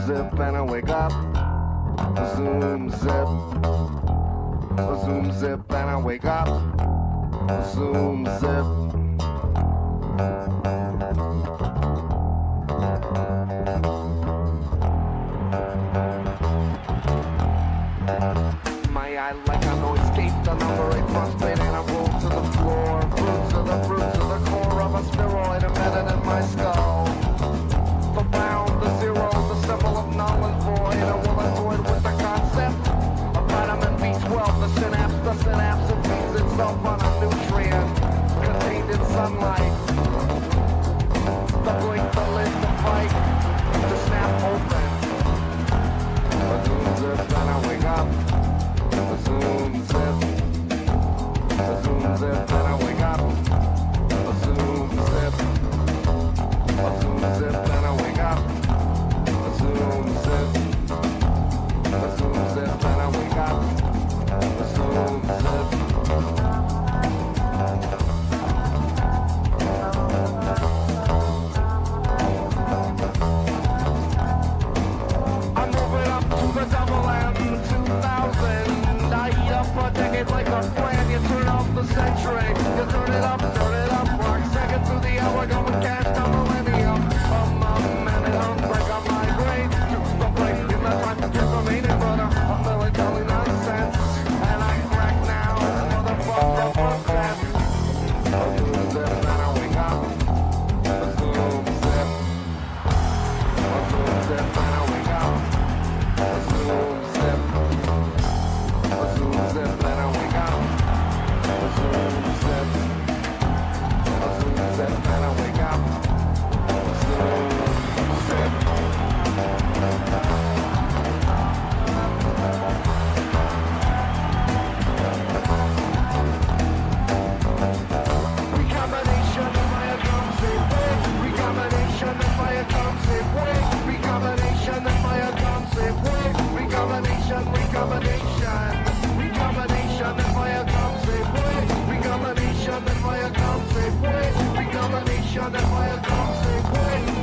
zip, and I wake up. Zoom, zip. Zoom, zip, and I wake up. Zoom, zip. My eye like I know escape the number 8 frostbite, and I roll to the floor. Fruits of the core of a spheroid embedded in my skull. The bound, the zero, the symbol of null and void. I will avoid with the concept of vitamin B12. The synapse it feeds itself on a nutrient contained in sunlight. The blink, the lid, the fight, to snap open. A zoom zip, then I wake up. A zoom zip. A zoom zip, then I wake up. A zoom zip. A zoom zip, then I wake up. A zoom zip. A zoom zip, then I wake up. A zoom zip. I'm moving up to the double M2000. I eat up a decade like a plan. You turn off the century. You turn it up, rock second through the hour, going cash the millennium. And it hums like a migraine. The place in the time to get remaining, but a melancholy nonsense. And I crack now, motherfucker, fuck that. A zoom zip, then I wake up. A zoom zip. A zoom zip, then I wake up. A zoom zip. A zoom zip, then I wake up. A zoom zip. A zoom zip, then I wake up. A zoom zip. Recombination of my accounts, recombination of my accounts, recombination of my accounts, recombination of my accounts, recombination of my accounts, recombination of my accounts,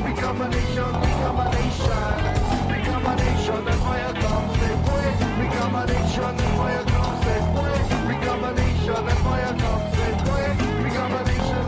recombination, recombination of my accounts, recombination of my accounts, recombination of my accounts, recombination.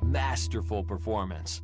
Masterful performance.